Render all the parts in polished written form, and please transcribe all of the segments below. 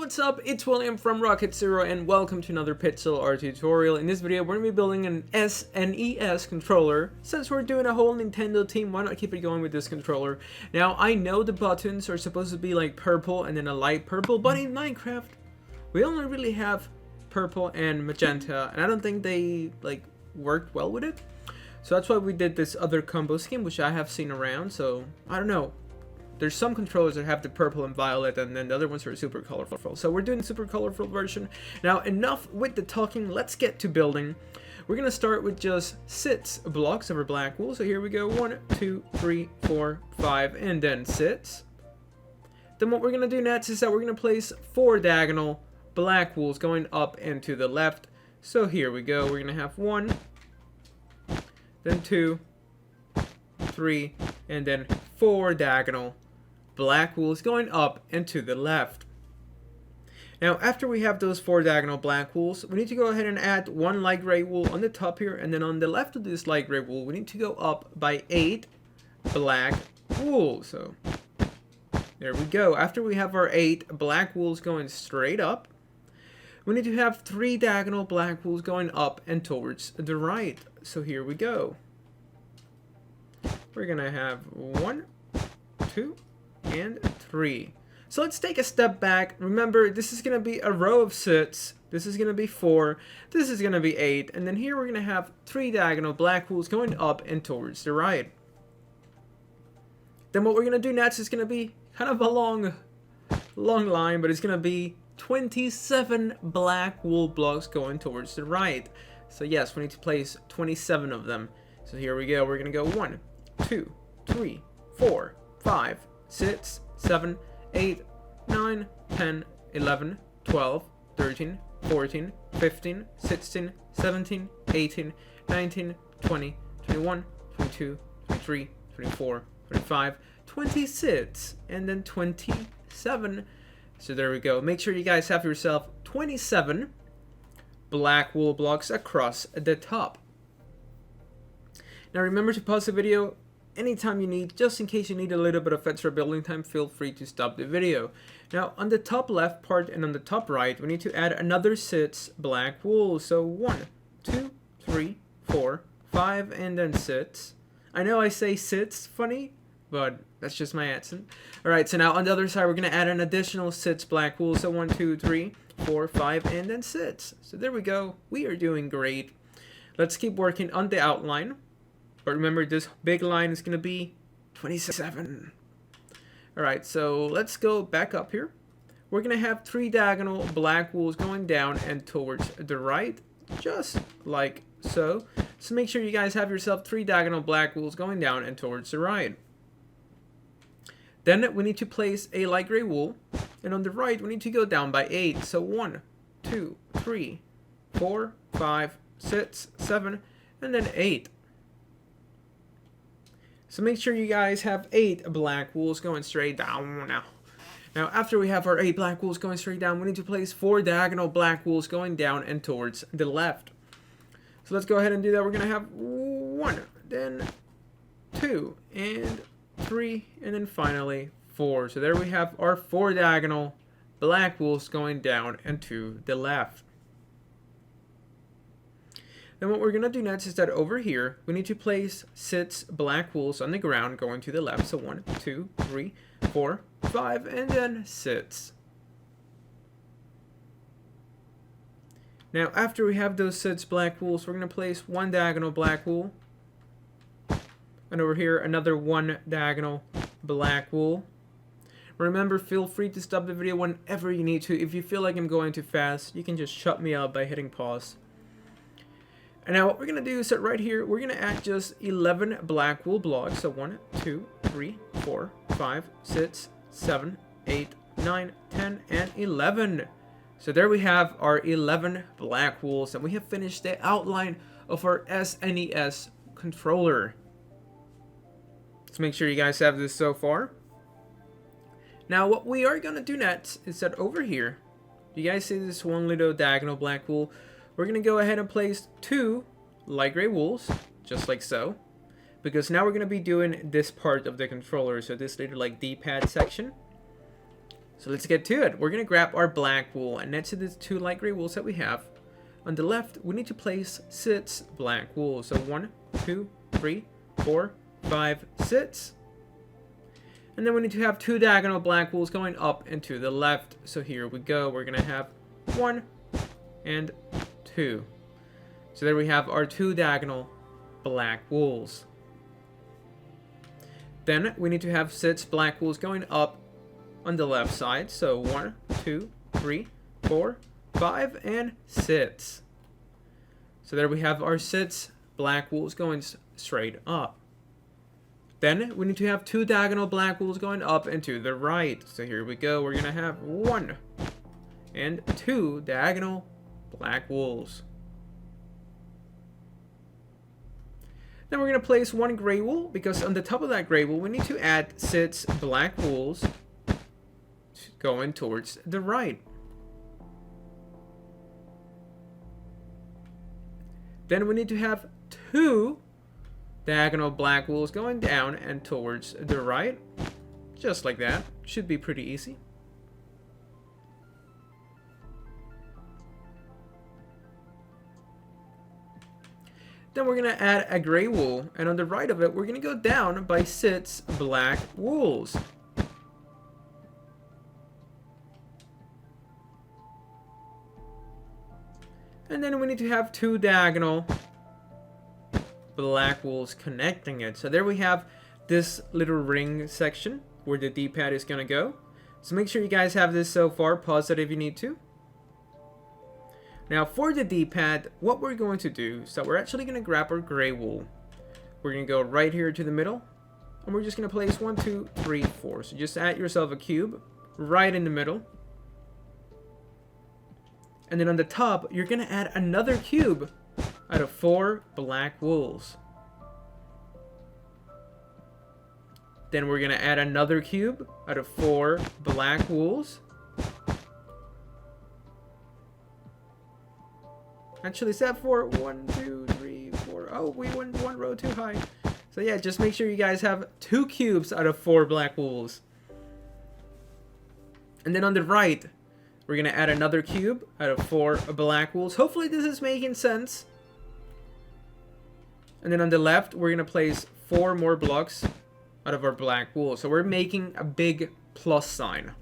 what's up? It's William from Rocket Zero and welcome to another pixel art tutorial. In this video, we're going to be building an SNES controller. Since we're doing a whole Nintendo theme, why not keep it going with this controller? Now, I know the buttons are supposed to be like purple and then a light purple, but in Minecraft, we only really have purple and magenta, and I don't think they like worked well with it. So that's why we did this other combo scheme, which I have seen around, so I don't know. There's some controllers that have the purple and violet, and then the other ones are super colorful. So we're doing the super colorful version. Now, enough with the talking, let's get to building. We're gonna start with just 6 blocks of our black wool. So here we go, 1, 2, 3, 4, 5, and then 6. Then what we're gonna do next is that we're gonna place 4 diagonal black wools going up and to the left. So here we go, we're gonna have 1, then 2, 3, and then 4 diagonal black wools going up and to the left. Now, after we have those 4 diagonal black wools, we need to go ahead and add 1 light gray wool on the top here, and then on the left of this light gray wool, we need to go up by 8 black wool. So there we go. After we have our 8 black wools going straight up, we need to have 3 diagonal black wools going up and towards the right. So here we go. We're gonna have 1, 2, and 3. So let's take a step back. Remember, this is gonna be a row of 6. This is gonna be 4. This is gonna be 8. And then here we're gonna have 3 diagonal black wools going up and towards the right. Then what we're gonna do next is gonna be kind of a long line, but it's gonna be 27 black wool blocks going towards the right. So yes, we need to place 27 of them. So here we go. We're gonna go 1, 2, 3, 4, 5, 6, 7, 8, 9, 10, 11, 12, 13, 14, 15, 16, 17, 18, 19, 20, 21, 22, 23, 24, 25, 26, and then 27. So there we go. Make sure you guys have yourself 27 black wool blocks across the top. Now remember to pause the video anytime you need, just in case you need a little bit of extra building time. Feel free to stop the video. Now on the top left part and on the top right, we need to add another 6 black wool. So 1, 2, 3, 4, 5, and then 6. I know I say 6 funny, but that's just my accent. Alright, so now on the other side, we're going to add an additional 6 black wool. So 1, 2, 3, 4, 5, and then 6. So there we go. We are doing great. Let's keep working on the outline. But remember, this big line is going to be 27. Alright, so let's go back up here. We're going to have 3 diagonal black wools going down and towards the right, just like so. So make sure you guys have yourself 3 diagonal black wools going down and towards the right. Then we need to place a light gray wool, and on the right we need to go down by 8. So 1, 2, 3, 4, 5, 6, 7, and then 8. So make sure you guys have 8 black wools going straight down now. Now after we have our 8 black wools going straight down, we need to place 4 diagonal black wools going down and towards the left. So let's go ahead and do that. We're going to have 1, then 2, and 3, and then finally 4. So there we have our 4 diagonal black wools going down and to the left. Then what we're going to do next is that over here, we need to place 6 black wools on the ground going to the left. So 1, 2, 3, 4, 5, and then 6. Now after we have those 6 black wools, we're going to place 1 diagonal black wool. And over here, another 1 diagonal black wool. Remember, feel free to stop the video whenever you need to. If you feel like I'm going too fast, you can just shut me up by hitting pause. And now what we're going to do is that right here, we're going to add just 11 black wool blocks. So 1, 2, 3, 4, 5, 6, 7, 8, 9, 10, and 11. So there we have our 11 black wools, and we have finished the outline of our SNES controller. So make sure you guys have this so far. Now what we are going to do next is that over here, you guys see this 1 little diagonal black wool? We're going to go ahead and place 2 light gray wools, just like so. Because now we're going to be doing this part of the controller, so this little like D-pad section. So let's get to it. We're going to grab our black wool, and next to the 2 light gray wools that we have, on the left, we need to place 6 black wool. So 1, 2, 3, 4, 5, 6. And then we need to have 2 diagonal black wools going up and to the left. So here we go. We're going to have 1 and 2. So there we have our 2 diagonal black wools. Then we need to have 6 black wools going up on the left side. So 1, 2, 3, 4, 5, and 6. So there we have our 6 black wools going straight up. Then we need to have 2 diagonal black wools going up and to the right. So here we go. We're going to have 1 and 2 diagonal black wools. Then we're going to place 1 gray wool, because on the top of that gray wool, we need to add 6 black wools going towards the right. Then we need to have 2 diagonal black wools going down and towards the right. Just like that. Should be pretty easy. Then we're going to add a gray wool, and on the right of it, we're going to go down by 6 black wools. And then we need to have 2 diagonal black wools connecting it. So there we have this little ring section where the D-pad is going to go. So make sure you guys have this so far. Pause it if you need to. Now for the D-pad, what we're going to do is that we're actually going to grab our gray wool. We're going to go right here to the middle, and we're just going to place 1, 2, 3, 4. So just add yourself a cube right in the middle. And then on the top, you're going to add another cube out of 4 black wools. Then we're going to add another cube out of 4 black wools. Actually, is that 4? 1, 2, 3, 4. Oh, we went 1 row too high. So yeah, just make sure you guys have 2 cubes out of 4 black wools. And then on the right, we're going to add another cube out of 4 black wools. Hopefully this is making sense. And then on the left, we're going to place 4 more blocks out of our black wool. So we're making a big plus sign.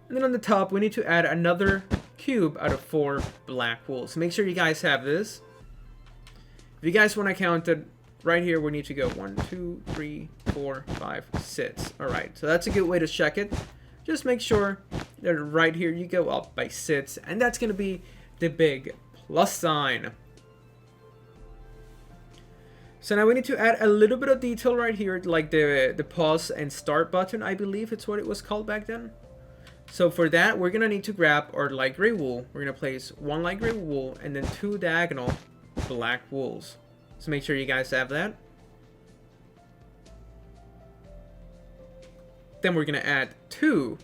And then on the top, we need to add another cube out of 4 black wool. So make sure you guys have this. If you guys want to count it, right here we need to go 1, 2, 3, 4, 5, 6. Alright, so that's a good way to check it. Just make sure that right here you go up by 6, and that's going to be the big plus sign. So now we need to add a little bit of detail right here, like the pause and start button, I believe it's what it was called back then. So for that, we're going to need to grab our light gray wool. We're going to place 1 light gray wool and then 2 diagonal black wools. So make sure you guys have that. Then we're going to add 2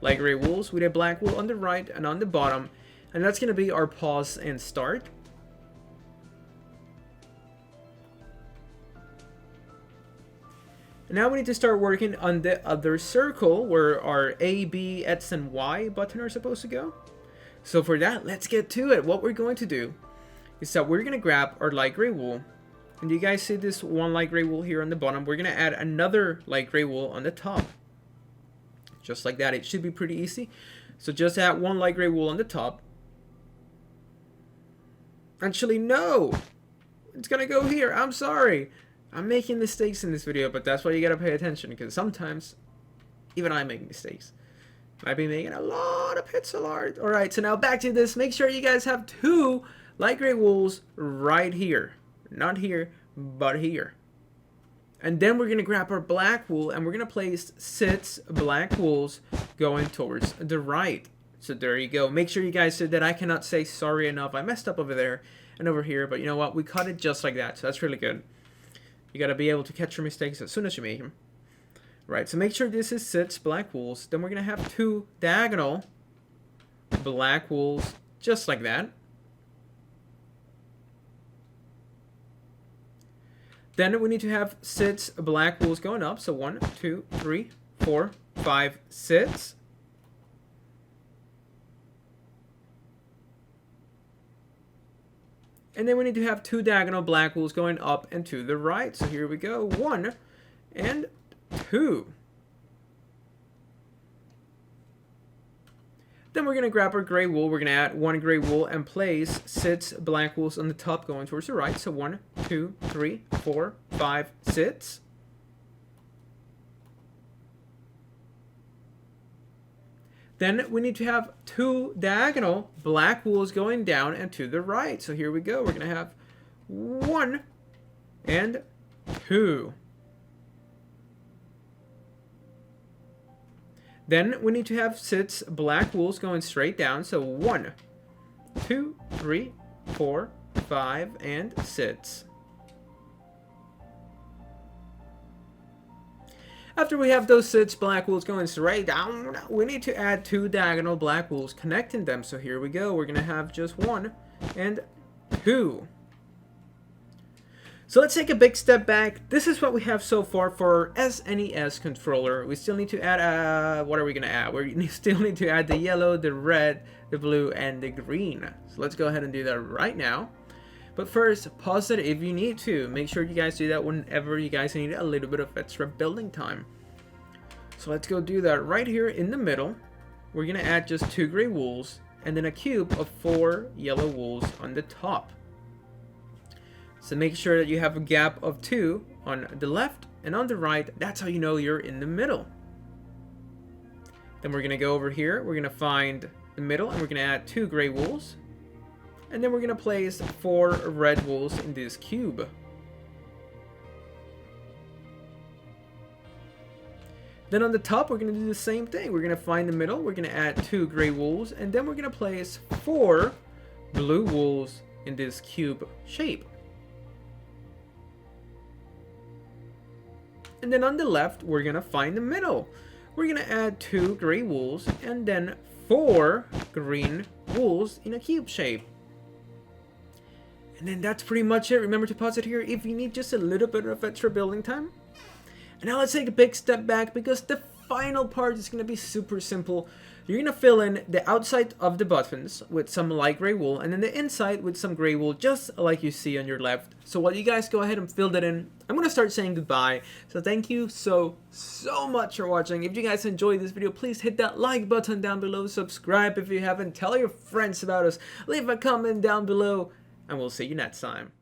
light gray wools with a black wool on the right and on the bottom. And that's going to be our pause and start. Now we need to start working on the other circle where our A, B, X, and Y button are supposed to go. So for that, let's get to it. What we're going to do is that we're going to grab our light gray wool. And you guys see this 1 light gray wool here on the bottom. We're going to add another light gray wool on the top. Just like that. It should be pretty easy. So just add 1 light gray wool on the top. Actually, no! It's going to go here. I'm sorry. I'm making mistakes in this video, but that's why you gotta pay attention, because sometimes even I make mistakes. I've been making a lot of pixel art. Alright, so now back to this. Make sure you guys have 2 light gray wools right here. Not here, but here. And then we're gonna grab our black wool and we're gonna place 6 black wools going towards the right. So there you go. Make sure you guys said that I cannot say sorry enough. I messed up over there and over here, but you know what? We cut it just like that, so that's really good. You gotta be able to catch your mistakes as soon as you make them. Right, so make sure this is 6 black wools. Then we're gonna have 2 diagonal black wools, just like that. Then we need to have 6 black wools going up. So 1, 2, 3, 4, 5 sits. And then we need to have 2 diagonal black wools going up and to the right. So here we go. 1 and 2. Then we're going to grab our gray wool. We're going to add 1 gray wool and place 6 black wools on the top going towards the right. So 1, 2, 3, 4, 5 sits. Then we need to have 2 diagonal black wools going down and to the right. So here we go. We're going to have 1 and 2. Then we need to have 6 black wools going straight down. So 1, 2, 3, 4, 5, and 6. After we have those 6 black wools going straight down, we need to add 2 diagonal black wools connecting them. So here we go. We're going to have just 1 and 2. So let's take a big step back. This is what we have so far for our SNES controller. We still need to add, what are we going to add? We still need to add the yellow, the red, the blue, and the green. So let's go ahead and do that right now. But first, pause it if you need to. Make sure you guys do that whenever you guys need a little bit of extra building time. So let's go do that right here in the middle. We're going to add just 2 gray wools and then a cube of 4 yellow wools on the top. So make sure that you have a gap of 2 on the left and on the right. That's how you know you're in the middle. Then we're going to go over here. We're going to find the middle and we're going to add 2 gray wools. And then we're going to place 4 red wools in this cube. Then on the top, we're going to do the same thing. We're going to find the middle. We're going to add 2 gray wools. And then we're going to place 4 blue wools in this cube shape. And then on the left, we're going to find the middle. We're going to add 2 gray wools and then 4 green wools in a cube shape. And then that's pretty much it. Remember to pause it here if you need just a little bit of extra building time. And now let's take a big step back because the final part is going to be super simple. You're going to fill in the outside of the buttons with some light gray wool and then the inside with some gray wool just like you see on your left. So while you guys go ahead and fill that in, I'm going to start saying goodbye. So thank you so much for watching. If you guys enjoyed this video, please hit that like button down below. Subscribe if you haven't. Tell your friends about us. Leave a comment down below. And we'll see you next time.